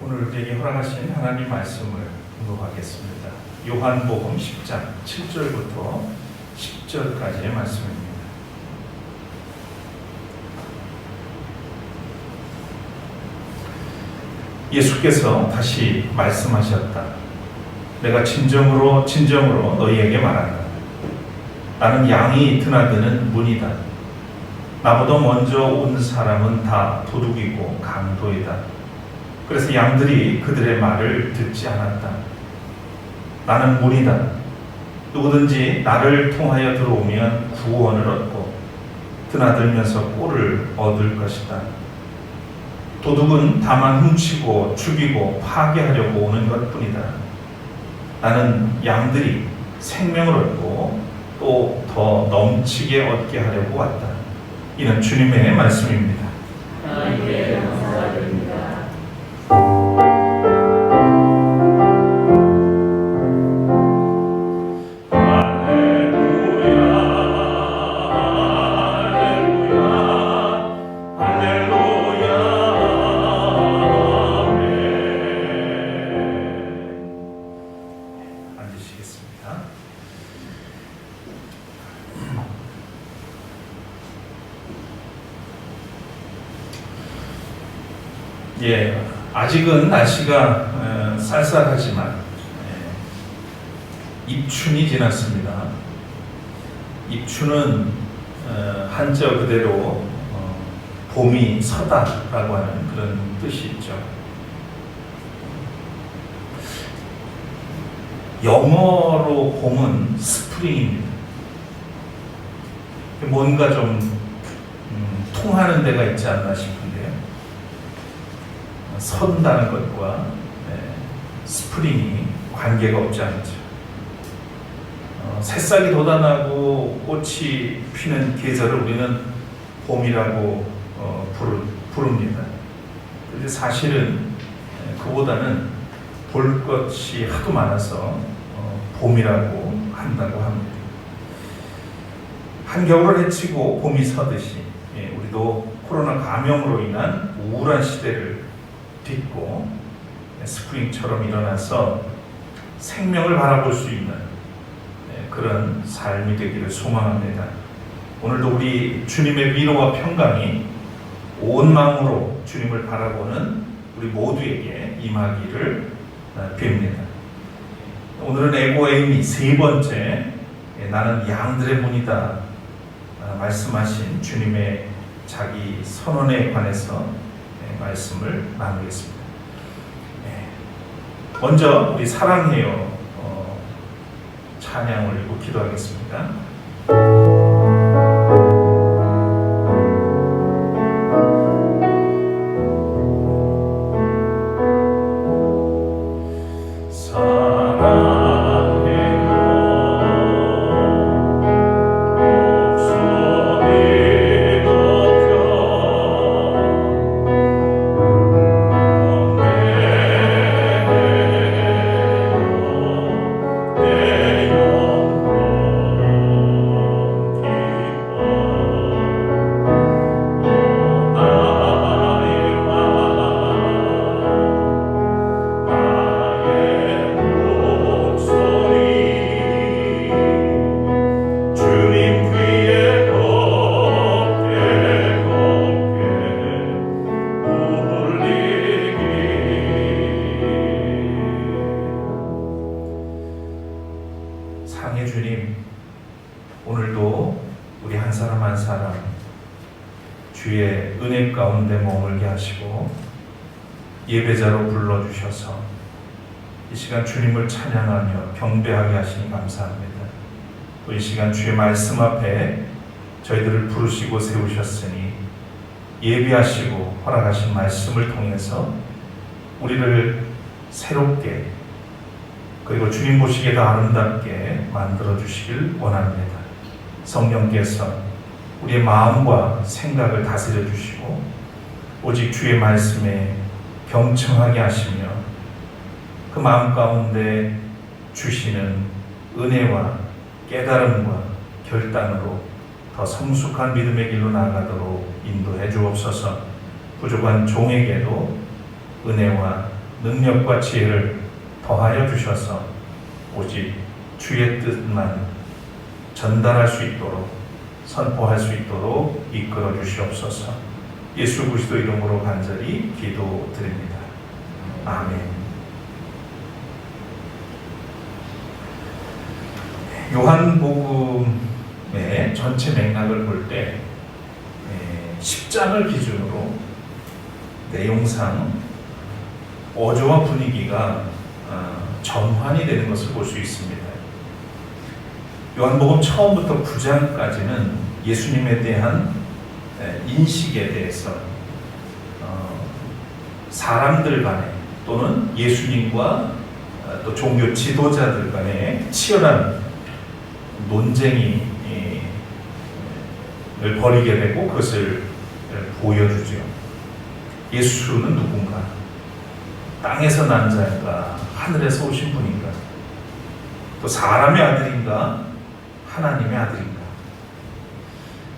오늘 우리에게 허락하신 하나님 말씀을 공독하겠습니다. 요한복음 10장 7절부터 10절까지의 말씀입니다. 예수께서 다시 말씀하셨다. 내가 진정으로 너희에게 말한다. 나는 양이 드나드는 문이다. 나보다 먼저 온 사람은 다 도둑이고 강도이다. 그래서 양들이 그들의 말을 듣지 않았다. 나는 문이다. 누구든지 나를 통하여 들어오면 구원을 얻고 드나들면서 꼴을 얻을 것이다. 도둑은 다만 훔치고 죽이고 파괴하려고 오는 것뿐이다. 나는 양들이 생명을 얻고 또 더 넘치게 얻게 하려고 왔다. 이는 주님의 말씀입니다. 하나님께 감사드립니다. 아직은 날씨가 쌀쌀하지만 입춘이 지났습니다. 입춘은 한자 그대로 봄이 서다라고 하는 그런 뜻이 있죠. 영어로 봄은 스프링입니다. 뭔가 좀 통하는 데가 있지 않나 싶은데요. 선다는 것과 스프링이 관계가 없지 않죠. 새싹이 돋아나고 꽃이 피는 계절을 우리는 봄이라고 부릅니다. 그런데 사실은 그보다는 볼 것이 하도 많아서 봄이라고 한다고 합니다. 한겨울을 헤치고 봄이 서듯이 우리도 코로나 감염으로 인한 우울한 시대를 딛고 스프링처럼 일어나서 생명을 바라볼 수 있는 그런 삶이 되기를 소망합니다. 오늘도 우리 주님의 위로와 평강이 온 마음으로 주님을 바라보는 우리 모두에게 임하기를 빕니다. 오늘은 에고에이미 세 번째 나는 양들의 문이다 말씀하신 주님의 자기 선언에 관해서 말씀을 나누겠습니다. 먼저 우리 사랑해요 찬양 올리고 기도하겠습니다. 주님, 오늘도 우리 한 사람 한 사람 주의 은혜 가운데 머물게 하시고 예배자로 불러주셔서 이 시간 주님을 찬양하며 경배하게 하시니 감사합니다. 또 이 시간 주의 말씀 앞에 저희들을 부르시고 세우셨으니 예비하시고 허락하신 말씀을 통해서 우리를 새롭게 그리고 주님 보시기에 더 아름답게 만들어주시길 원합니다. 성령께서 우리의 마음과 생각을 다스려 주시고 오직 주의 말씀에 경청하게 하시며 그 마음 가운데 주시는 은혜와 깨달음과 결단으로 더 성숙한 믿음의 길로 나아가도록 인도해 주옵소서. 부족한 종에게도 은혜와 능력과 지혜를 더하여 주셔서 오직 주의 뜻만 전달할 수 있도록 선포할 수 있도록 이끌어 주시옵소서. 예수 그리스도 이름으로 간절히 기도드립니다. 아멘. 요한복음의 전체 맥락을 볼 때 10장을 기준으로 내용상 어조와 분위기가 전환이 되는 것을 볼 수 있습니다. 요한복음 처음부터 9장까지는 예수님에 대한 인식에 대해서 사람들 간에 또는 예수님과 또 종교 지도자들 간에 치열한 논쟁을 벌이게 되고 그것을 보여주죠. 예수는 누군가? 땅에서 난 자인가? 하늘에서 오신 분인가? 또 사람의 아들인가? 하나님의 아들인가?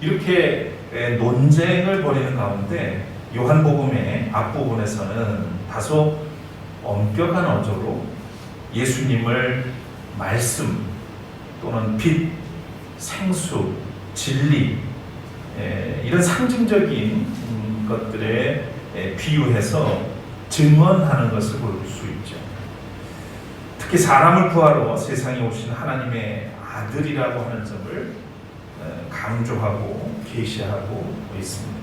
이렇게 논쟁을 벌이는 가운데 요한복음의 앞부분에서는 다소 엄격한 어조로 예수님을 말씀 또는 빛, 생수, 진리 이런 상징적인 것들에 비유해서 증언하는 것을 볼 수 있죠. 특히 사람을 구하러 세상에 오신 하나님의 아들이라고 하는 점을 강조하고 계시하고 있습니다.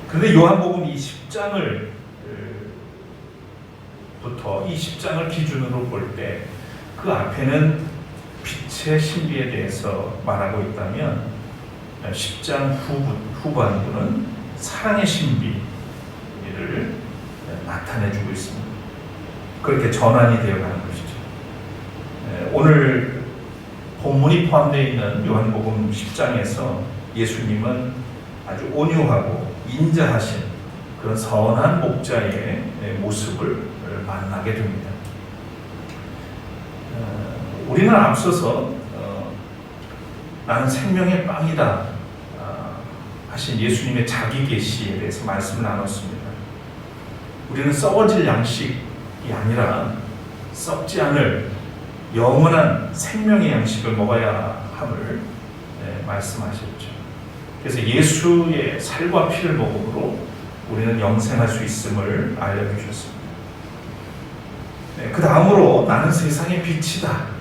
그런데 요한복음 20장을 부터 20장을 기준으로 볼 때 그 앞에는 빛의 신비에 대해서 말하고 있다면 10장 후반부는 사랑의 신비를 나타내주고 있습니다. 그렇게 전환이 되어가는 것이죠. 오늘 본문이 포함되어 있는 요한복음 10장에서 예수님은 아주 온유하고 인자하신 그런 선한 목자의 모습을 만나게 됩니다. 우리는 앞서서 나는 생명의 빵이다 하신 예수님의 자기 계시에 대해서 말씀을 나눴습니다. 우리는 썩어질 양식이 아니라 썩지 않을 영원한 생명의 양식을 먹어야 함을 말씀하셨죠. 그래서 예수의 살과 피를 먹음으로 우리는 영생할 수 있음을 알려주셨습니다. 그 다음으로 나는 세상의 빛이다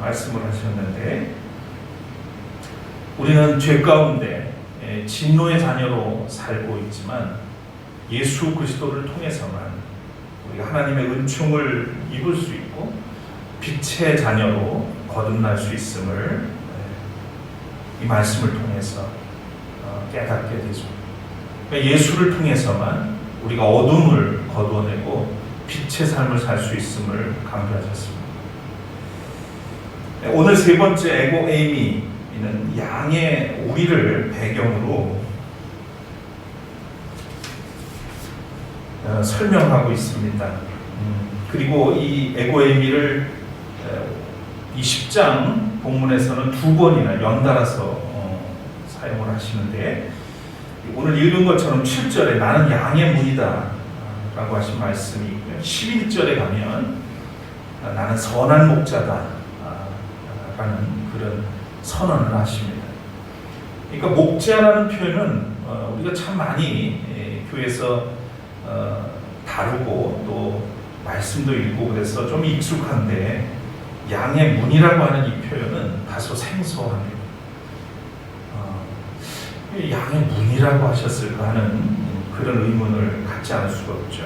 말씀을 하셨는데 우리는 죄 가운데 진노의 자녀로 살고 있지만 예수 그리스도를 통해서만 우리가 하나님의 은총을 입을 수 있고 빛의 자녀로 거듭날 수 있음을 이 말씀을 통해서 깨닫게 되죠. 그러니까 예수를 통해서만 우리가 어둠을 거두어내고 빛의 삶을 살 수 있음을 강조하셨습니다. 오늘 세 번째 에고 에이미는 양의 우리를 배경으로 설명하고 있습니다. 그리고 이 에고 에이미를 이 10장 본문에서는 두 번이나 연달아서 사용을 하시는데 오늘 읽은 것처럼 7절에 나는 양의 문이다 라고 하신 말씀이 있고요. 11절에 가면 나는 선한 목자다 라는 그런 선언을 하십니다. 그러니까 목자라는 표현은 우리가 참 많이 교회에서 다루고 또 말씀도 읽고 그래서 좀 익숙한데 양의 문이라고 하는 이 표현은 다소 생소합니다. 양의 문이라고 하셨을까 하는 그런 의문을 갖지 않을 수가 없죠.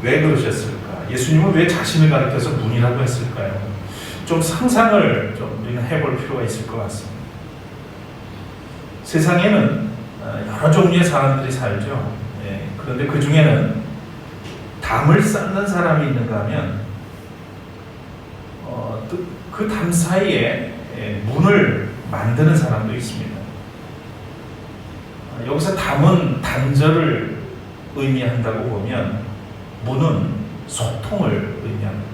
왜 그러셨을까? 예수님은 왜 자신을 가리켜서 문이라고 했을까요? 좀 상상을 좀 우리는 해볼 필요가 있을 것 같습니다. 세상에는 여러 종류의 사람들이 살죠. 그런데 그 중에는 담을 쌓는 사람이 있는가 하면 그 담 사이에 문을 만드는 사람도 있습니다. 여기서 담은 단절을 의미한다고 보면 문은 소통을 의미합니다.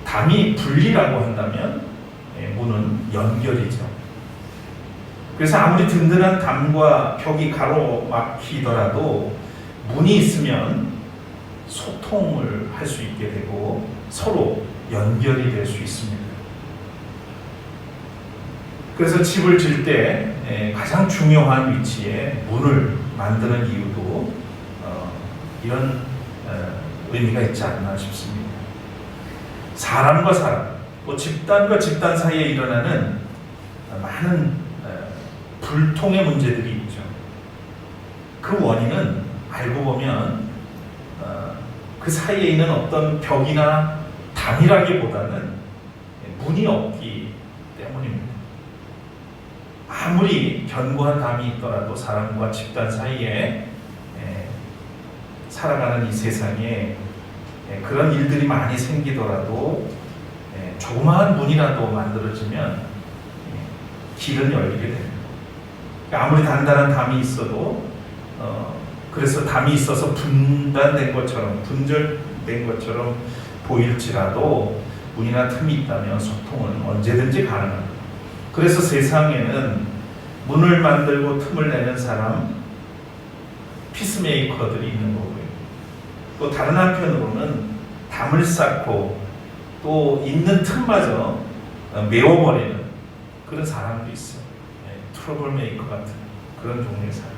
담이 분리라고 한다면 문은 연결이죠. 그래서 아무리 든든한 담과 벽이 가로막히더라도 문이 있으면 소통을 할 수 있게 되고 서로 연결이 될 수 있습니다. 그래서 집을 질 때 가장 중요한 위치에 문을 만드는 이유도 이런 의미가 있지 않나 싶습니다. 사람과 사람, 또 집단과 집단 사이에 일어나는 많은 불통의 문제들이 있죠. 그 원인은 알고 보면 그 사이에 있는 어떤 벽이나 담이라기보다는 문이 없기 때문입니다. 아무리 견고한 담이 있더라도 사람과 집단 사이에 살아가는 이 세상에 그런 일들이 많이 생기더라도 조그마한 문이라도 만들어지면 길은 열리게 됩니다. 아무리 단단한 담이 있어도 그래서 담이 있어서 분단된 것처럼 분절된 것처럼 보일지라도 문이나 틈이 있다면 소통은 언제든지 가능합니다. 그래서 세상에는 문을 만들고 틈을 내는 사람, 피스메이커들이 있는 거고요. 또 다른 한편으로는 담을 쌓고 또 있는 틈마저 메워버리는 그런 사람도 있어요. 트러블 메이커 같은 그런 종류의 사람.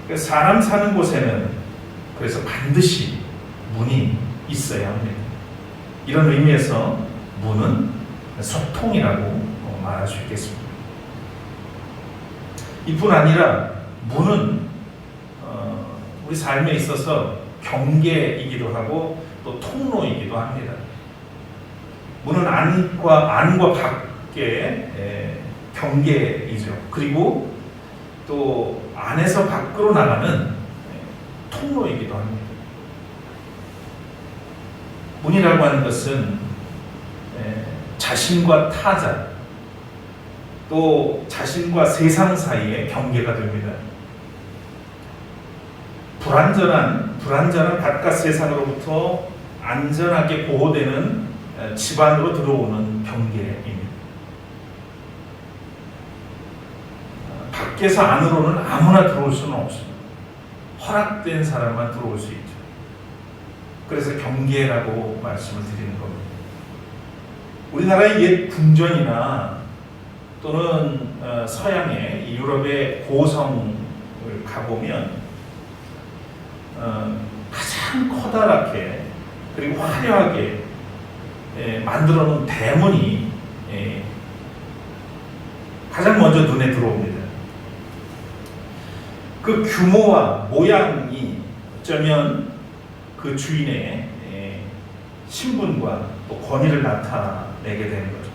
그래서 사람 사는 곳에는 그래서 반드시 문이 있어야 합니다. 이런 의미에서 문은 소통이라고 말할 수 있겠습니다. 이뿐 아니라 문은 우리 삶에 있어서 경계이기도 하고 또 통로이기도 합니다. 문은 안과 밖의 경계이죠. 그리고 또 안에서 밖으로 나가는 통로이기도 합니다. 문이라고 하는 것은 자신과 타자 또 자신과 세상 사이의 경계가 됩니다. 불안전한 바깥 세상으로부터 안전하게 보호되는 집 안으로 들어오는 경계입니다. 밖에서 안으로는 아무나 들어올 수는 없습니다. 허락된 사람만 들어올 수 있죠. 그래서 경계라고 말씀을 드리는 겁니다. 우리나라의 옛 궁전이나 또는 서양의 유럽의 고성을 가보면 가장 커다랗게 그리고 화려하게 만들어 놓은 대문이 가장 먼저 눈에 들어옵니다. 그 규모와 모양이 어쩌면 그 주인의 신분과 또 권위를 나타내게 되는 거죠.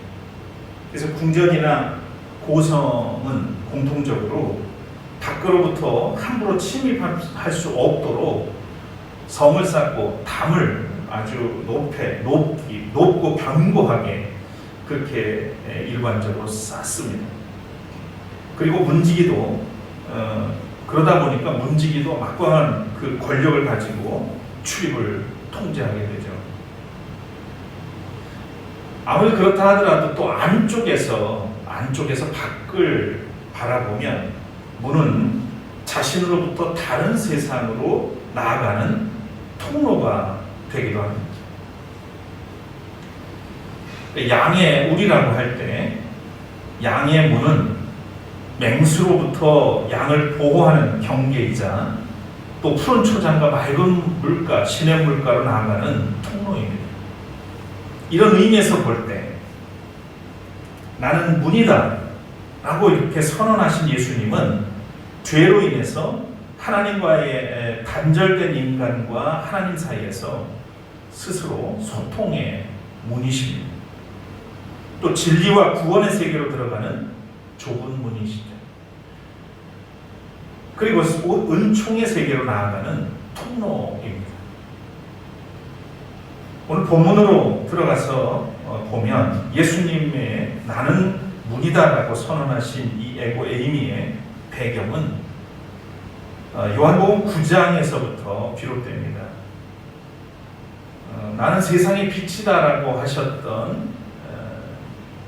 그래서 궁전이나 고성은 공통적으로 밖으로부터 함부로 침입할 수 없도록 성을 쌓고 담을 아주 높고 견고하게 그렇게 일반적으로 쌓습니다. 그리고 문지기도 그러다 보니까 문지기도 막강한 그 권력을 가지고 출입을 통제하게 되죠. 아무리 그렇다 하더라도 또 안쪽에서 밖을 바라보면 문은 자신으로부터 다른 세상으로 나아가는 통로가 되기도 합니다. 양의 우리라고 할 때 양의 문은 맹수로부터 양을 보호하는 경계이자 또 푸른 초장과 맑은 물가, 시냇 물가로 나아가는 통로입니다. 이런 의미에서 볼 때 나는 문이다 라고 이렇게 선언하신 예수님은 죄로 인해서 하나님과의 단절된 인간과 하나님 사이에서 스스로 소통의 문이십니다. 또 진리와 구원의 세계로 들어가는 좁은 문이시죠. 그리고 은총의 세계로 나아가는 통로입니다. 오늘 본문으로 들어가서 보면 예수님의 나는 문이다라고 선언하신 이 에이미의 배경은 요한복음 9장에서부터 비롯됩니다. 나는 세상의 빛이다라고 하셨던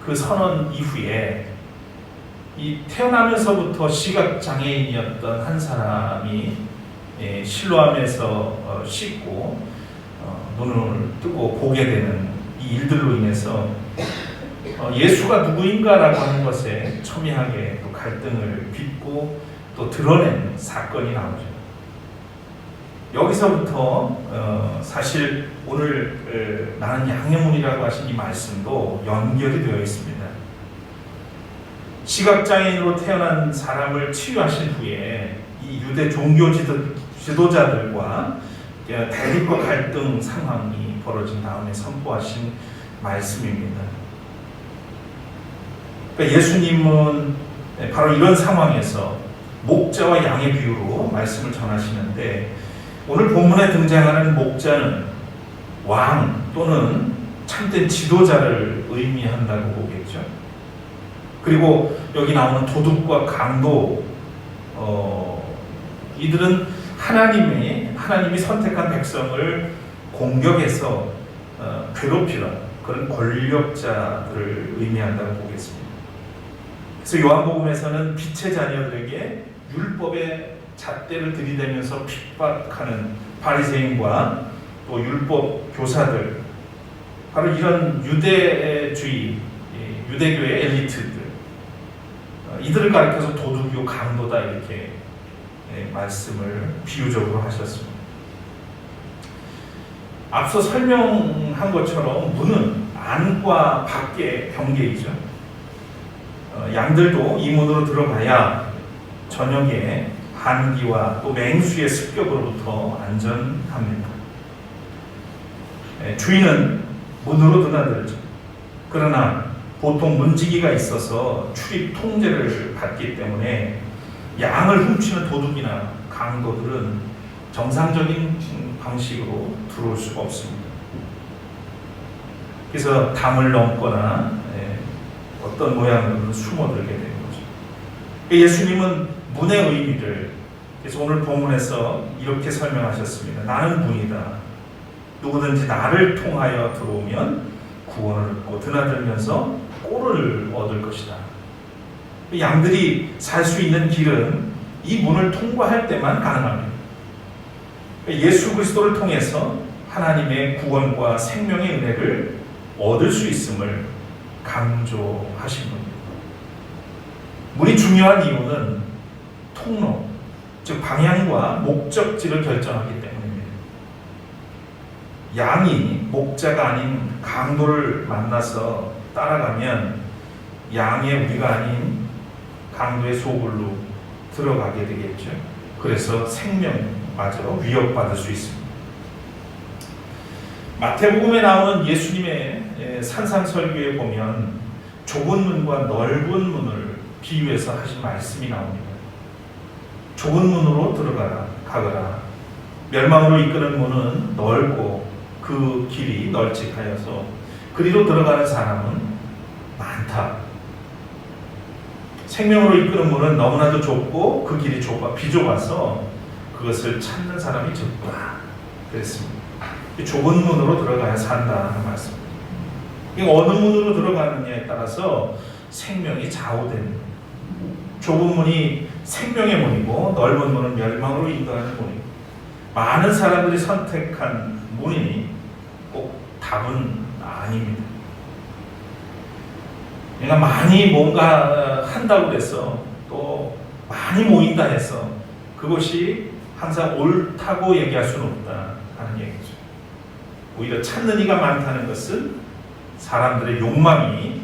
그 선언 이후에 이 태어나면서부터 시각장애인이었던 한 사람이 실로암에서 씻고 눈을 뜨고 보게 되는 이 일들로 인해서 예수가 누구인가라고 하는 것에 첨예하게 또 갈등을 빚고 또 드러낸 사건이 나오죠. 여기서부터 사실 오늘 나는 양의 문이라고 하신 이 말씀도 연결이 되어 있습니다. 시각장애인으로 태어난 사람을 치유하신 후에 이 유대 종교 지도자들과 대립과 갈등 상황이 벌어진 다음에 선포하신 말씀입니다. 그러니까 예수님은 바로 이런 상황에서 목자와 양의 비유로 말씀을 전하시는데, 오늘 본문에 등장하는 목자는 왕 또는 참된 지도자를 의미한다고 보겠죠. 그리고 여기 나오는 도둑과 강도, 이들은 하나님이 선택한 백성을 공격해서 괴롭히는 그런 권력자들을 의미한다고 보겠습니다. 그래서 요한복음에서는 빛의 자녀들에게 율법의 잣대를 들이대면서 핍박하는 바리새인과 또 율법 교사들, 바로 이런 유대주의, 유대교의 엘리트들, 이들을 가리켜서 도둑이요 강도다 이렇게 말씀을 비유적으로 하셨습니다. 앞서 설명한 것처럼 문은 안과 밖의 경계이죠. 양들도 이 문으로 들어가야 저녁에 한기와 또 맹수의 습격으로부터 안전합니다. 주인은 문으로 드나들죠. 그러나 보통 문지기가 있어서 출입 통제를 받기 때문에 양을 훔치는 도둑이나 강도들은 정상적인 방식으로 들어올 수가 없습니다. 그래서 담을 넘거나 어떤 모양으로는 숨어들게 되는 거죠. 예수님은 문의 의미를 그래서 오늘 본문에서 이렇게 설명하셨습니다. 나는 문이다. 누구든지 나를 통하여 들어오면 구원을 얻고 드나들면서 꼴을 얻을 것이다. 양들이 살 수 있는 길은 이 문을 통과할 때만 가능합니다. 예수 그리스도를 통해서 하나님의 구원과 생명의 은혜를 얻을 수 있음을 강조하신 겁니다. 문이 중요한 이유는 통로, 즉 방향과 목적지를 결정하기 때문입니다. 양이 목자가 아닌 강도를 만나서 따라가면 양의 우리가 아닌 강도의 소굴로 들어가게 되겠죠. 그래서 생명마저 위협받을 수 있습니다. 마태복음에 나오는 예수님의 산상설교에 보면 좁은 문과 넓은 문을 비유해서 하신 말씀이 나옵니다. 좁은 문으로 가거라. 멸망으로 이끄는 문은 넓고 그 길이 널찍하여서 그리로 들어가는 사람은 많다. 생명으로 이끄는 문은 너무나도 좁고 그 길이 비좁아서 그것을 찾는 사람이 적다. 그랬습니다. 좁은 문으로 들어가야 산다 하는 말씀입니다. 어느 문으로 들어가느냐에 따라서 생명이 좌우됩니다. 좁은 문이 생명의 문이고 넓은 문은 멸망으로 인도하는 문이고, 많은 사람들이 선택한 문이 꼭 답은 아닙니다. 그러니까 많이 뭔가 한다고 해서 또 많이 모인다 해서 그것이 항상 옳다고 얘기할 수는 없다 하는 얘기죠. 오히려 찾는 이가 많다는 것은 사람들의 욕망이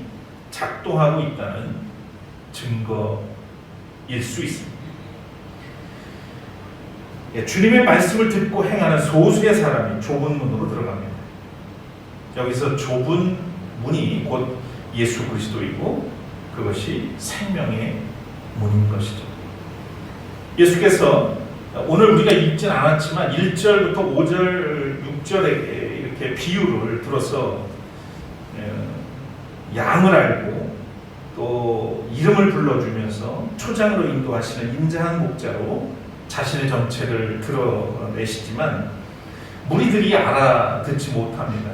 작동하고 있다는 증거일 수 있습니다. 주님의 말씀을 듣고 행하는 소수의 사람이 좁은 문으로 들어갑니다. 여기서 좁은 문이 곧 예수 그리스도이고 그것이 생명의 문인 것이죠. 예수께서 오늘 우리가 읽진 않았지만 1절부터 5절, 6절에 이렇게 비유를 들어서 양을 알고 또 이름을 불러주면서 초장으로 인도하시는 인자한 목자로 자신의 정체를 드러내시지만 무리들이 알아듣지 못합니다.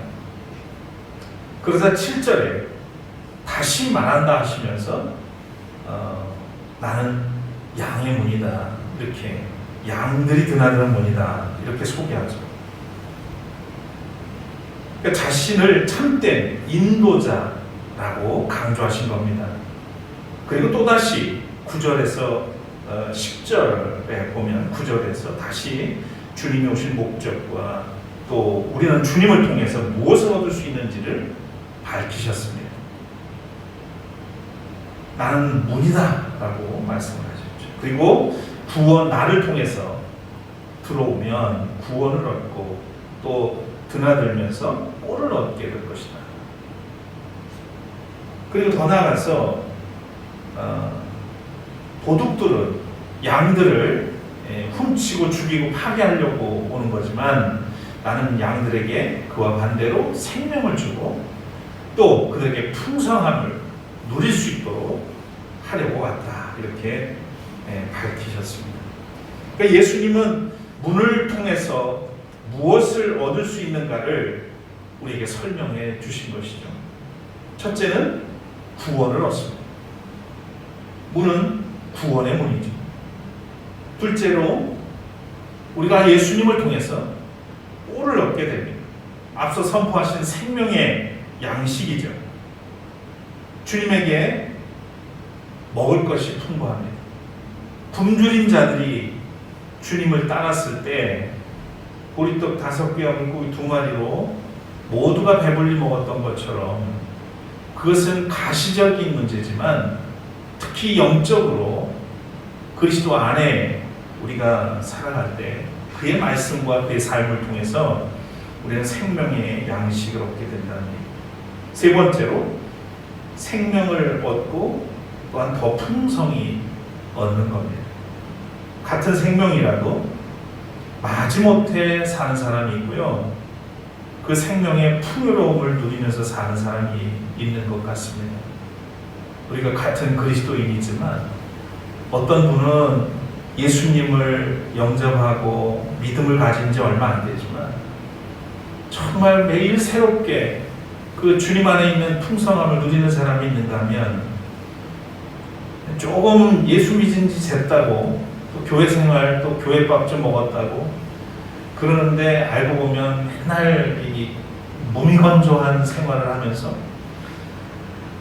그러자 7절에 다시 말한다 하시면서 나는 양의 문이다, 이렇게 양들이 드나드는 문이다, 이렇게 소개하죠. 그러니까 자신을 참된 인도자라고 강조하신 겁니다. 그리고 또다시 9절에서 10절에 보면 9절에서 다시 주님이 오신 목적과 또 우리는 주님을 통해서 무엇을 얻을 수 있는지를 밝히셨습니다. 나는 문이다 라고 말씀을 하셨죠. 그리고 구원, 나를 통해서 들어오면 구원을 얻고 또 드나들면서 꼴을 얻게 될 것이다. 그리고 더 나아가서 도둑들은 양들을 훔치고 죽이고 파괴하려고 오는 거지만 나는 양들에게 그와 반대로 생명을 주고 또 그들에게 풍성함을 누릴 수 있도록 하려고 왔다, 이렇게 밝히셨습니다. 그러니까 예수님은 문을 통해서 무엇을 얻을 수 있는가를 우리에게 설명해 주신 것이죠. 첫째는 구원을 얻습니다. 문은 구원의 문이죠. 둘째로 우리가 예수님을 통해서 꼴을 얻게 됩니다. 앞서 선포하신 생명의 양식이죠. 주님에게 먹을 것이 풍부합니다. 굶주린 자들이 주님을 따랐을 때 보리떡 5개와 물고기 2마리로 모두가 배불리 먹었던 것처럼 그것은 가시적인 문제지만 특히 영적으로 그리스도 안에 우리가 살아갈 때 그의 말씀과 그의 삶을 통해서 우리는 생명의 양식을 얻게 된다는 얘기. 세 번째로 생명을 얻고 또한 더 풍성히 얻는 겁니다. 같은 생명이라도 마지못해 사는 사람이 있고요, 그 생명의 풍요로움을 누리면서 사는 사람이 있는 것 같습니다. 우리가 같은 그리스도인이지만 어떤 분은 예수님을 영접하고 믿음을 가진 지 얼마 안 되지만 정말 매일 새롭게 그 주님 안에 있는 풍성함을 누리는 사람이 있는가 하면 조금 예수 믿은 지 됐다고 또 교회 생활 또 교회밥 좀 먹었다고 그러는데 알고 보면 맨날 이 무미건조한 생활을 하면서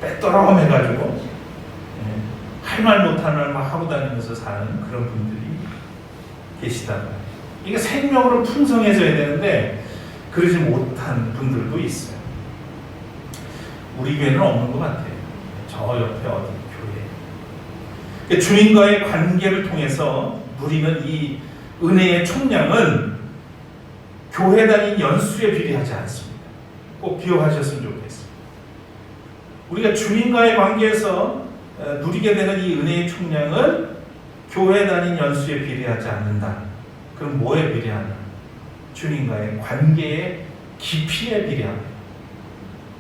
빼떠러움해가지고 할 말 못하는 말 막 하고 다니면서 사는 그런 분들이 계시다고. 이게 생명으로 풍성해져야 되는데 그러지 못한 분들도 있어요. 우리 교회는 없는 것 같아요. 저 옆에 어디 교회. 주님과의 관계를 통해서 누리는 이 은혜의 총량은 교회 다닌 연수에 비례하지 않습니다. 꼭 기억하셨으면 좋겠습니다. 우리가 주님과의 관계에서 누리게 되는 이 은혜의 총량은 교회 다닌 연수에 비례하지 않는다. 그럼 뭐에 비례하나? 주님과의 관계의 깊이에 비례합니다.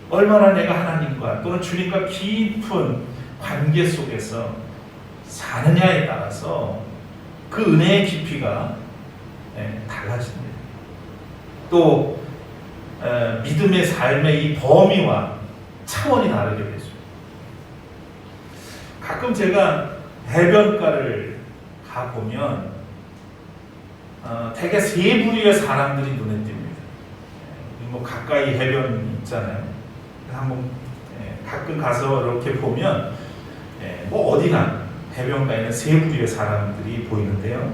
얼마나 내가 하나님과 또는 주님과 깊은 관계 속에서 사느냐에 따라서 그 은혜의 깊이가 달라집니다. 또 믿음의 삶의 이 범위와 차원이 다르게 되죠. 가끔 제가 해변가를 가보면 되게 세 부류의 사람들이 눈에 띕니다. 뭐 가까이 해변 있잖아요. 한번 가끔 가서 이렇게 보면 뭐 어디나 해변가에는 세 부류의 사람들이 보이는데요.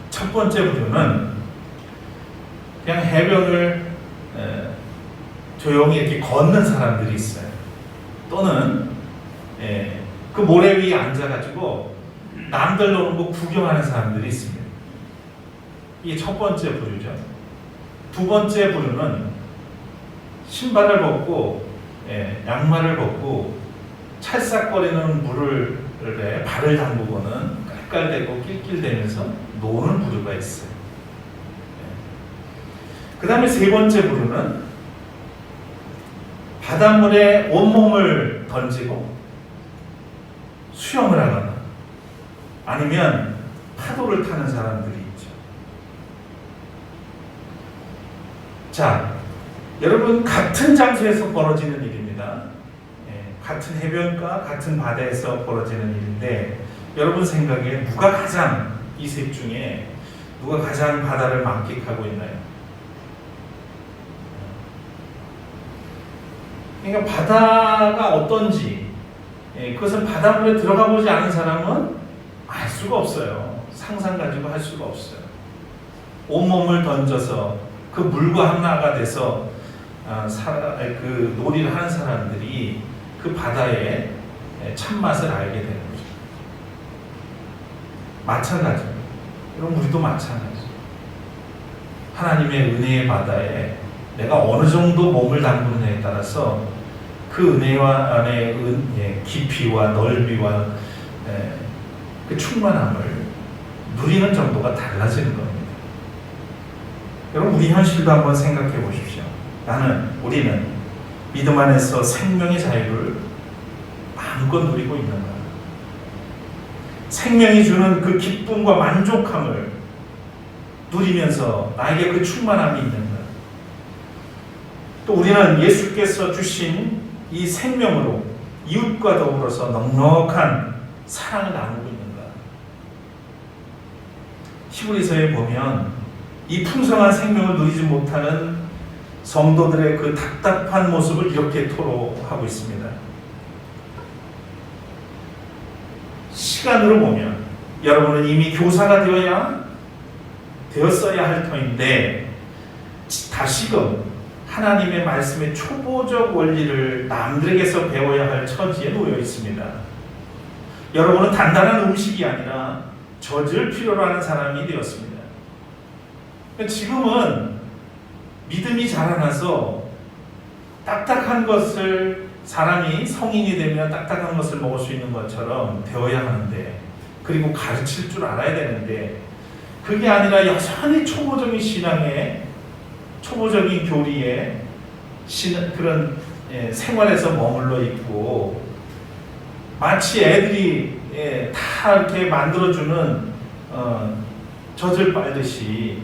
첫 번째 부류는 그냥 해변을 조용히 이렇게 걷는 사람들이 있어요. 또는 그 모래 위에 앉아가지고 남들 노는 거 구경하는 사람들이 있습니다. 이게 첫 번째 부류죠. 두 번째 부류는 신발을 벗고 양말을 벗고 찰싹거리는 물을 발을 담그고는 깔깔대고 낄낄대면서 노는 부류가 있어요. 그 다음에 세 번째 부류는 바닷물에 온몸을 던지고 수영을 하거나 아니면 파도를 타는 사람들이 있죠. 자, 여러분 같은 장소에서 벌어지는 일입니다. 같은 해변가, 같은 바다에서 벌어지는 일인데 여러분 생각에 누가 가장 이 셋 중에 누가 가장 바다를 만끽하고 있나요? 그러니까 바다가 어떤지 그것은 바닷물에 들어가 보지 않은 사람은 알 수가 없어요. 상상 가지고 할 수가 없어요. 온몸을 던져서 그 물과 하나가 돼서 그 놀이를 하는 사람들이 그 바다의 참맛을 알게 되는 거죠. 마찬가지입니다. 그럼 우리도 마찬가지죠. 하나님의 은혜의 바다에 내가 어느 정도 몸을 담그느냐에 따라서 그 은혜와 안에 깊이와 넓이와 그 충만함을 누리는 정도가 달라지는 겁니다. 여러분 우리 현실도 한번 생각해 보십시오. 우리는 믿음 안에서 생명의 자유를 마음껏 누리고 있는가? 생명이 주는 그 기쁨과 만족함을 누리면서 나에게 그 충만함이 있는가? 또 우리는 예수께서 주신 이 생명으로 이웃과 더불어서 넉넉한 사랑을 나누고 있는가? 히브리서에 보면 이 풍성한 생명을 누리지 못하는 성도들의 그 답답한 모습을 이렇게 토로하고 있습니다. 시간으로 보면 여러분은 이미 교사가 되었어야 할 터인데 다시금 하나님의 말씀의 초보적 원리를 남들에게서 배워야 할 처지에 놓여 있습니다. 여러분은 단단한 음식이 아니라 젖을 필요로 하는 사람이 되었습니다. 지금은 믿음이 자라나서 딱딱한 것을 사람이 성인이 되면 딱딱한 것을 먹을 수 있는 것처럼 배워야 하는데 그리고 가르칠 줄 알아야 되는데 그게 아니라 여전히 초보적인 신앙에 초보적인 교리에 그런 생활에서 머물러 있고 마치 애들이 다 이렇게 만들어주는 젖을 빨듯이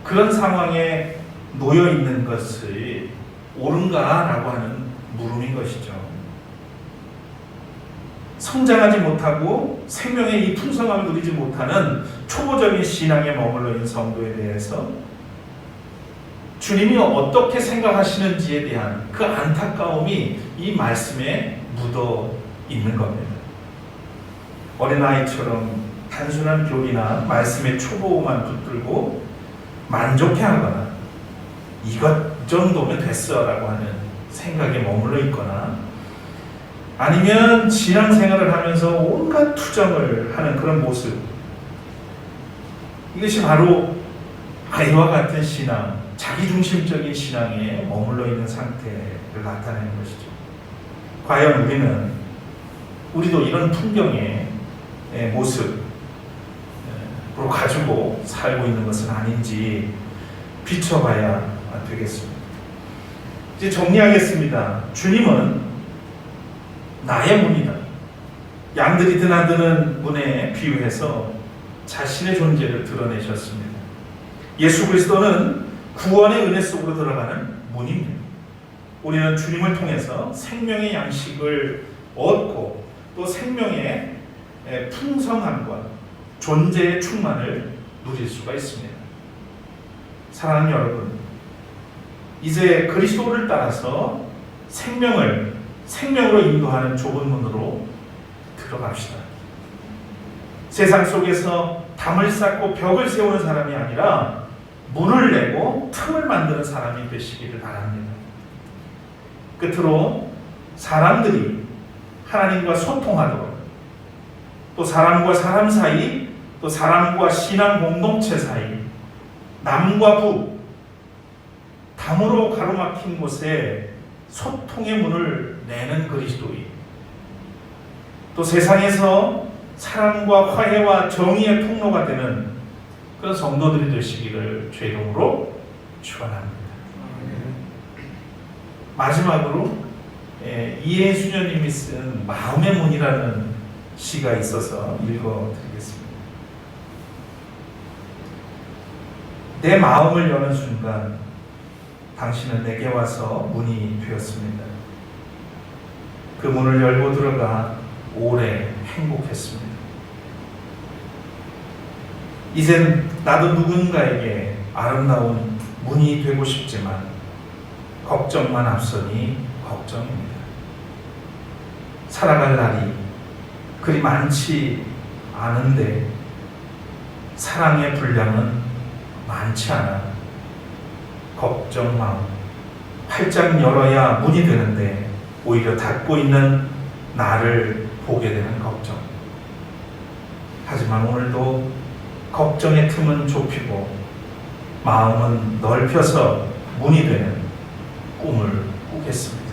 그런 상황에 놓여 있는 것이 옳은가라고 하는 물음인 것이죠. 성장하지 못하고 생명의 이 풍성함을 누리지 못하는 초보적인 신앙에 머물러 있는 성도에 대해서 주님이 어떻게 생각하시는지에 대한 그 안타까움이 이 말씀에 묻어 있는 겁니다. 어린아이처럼 단순한 교리나 말씀의 초보만 붙들고 만족해하거나 이것 정도면 됐어 라고 하는 생각에 머물러 있거나 아니면 신앙생활을 하면서 온갖 투정을 하는 그런 모습, 이것이 바로 아이와 같은 신앙, 자기중심적인 신앙에 머물러 있는 상태를 나타내는 것이죠. 과연 우리도 이런 풍경의 모습으로 가지고 살고 있는 것은 아닌지 비춰봐야 되겠습니다. 이제 정리하겠습니다. 주님은 나의 문이다. 양들이 드나드는 문에 비유해서 자신의 존재를 드러내셨습니다. 예수 그리스도는 구원의 은혜 속으로 들어가는 문입니다. 우리는 주님을 통해서 생명의 양식을 얻고 또 생명의 풍성함과 존재의 충만을 누릴 수가 있습니다. 사랑하는 여러분, 이제 그리스도를 따라서 생명으로 인도하는 좁은 문으로 들어갑시다. 세상 속에서 담을 쌓고 벽을 세우는 사람이 아니라 문을 내고 틈을 만드는 사람이 되시기를 바랍니다. 끝으로 사람들이 하나님과 소통하도록, 또 사람과 사람 사이, 또 사람과 신앙 공동체 사이, 남과 부, 담으로 가로막힌 곳에 소통의 문을 내는 그리스도인, 또 세상에서 사랑과 화해와 정의의 통로가 되는 그런 성도들이 되시기를 주의 이름으로 축원합니다. 마지막으로 이해수녀님이 쓴 마음의 문이라는 시가 있어서 읽어드리겠습니다. 내 마음을 여는 순간 당신은 내게 와서 문이 되었습니다. 그 문을 열고 들어가 오래 행복했습니다. 이젠 나도 누군가에게 아름다운 문이 되고 싶지만 걱정만 앞서니 걱정입니다. 살아갈 날이 그리 많지 않은데 사랑의 분량은 많지 않아 걱정 마음. 활짝 열어야 문이 되는데 오히려 닫고 있는 나를 보게 되는 걱정. 하지만 오늘도 걱정의 틈은 좁히고 마음은 넓혀서 문이 되는 꿈을 꾸겠습니다.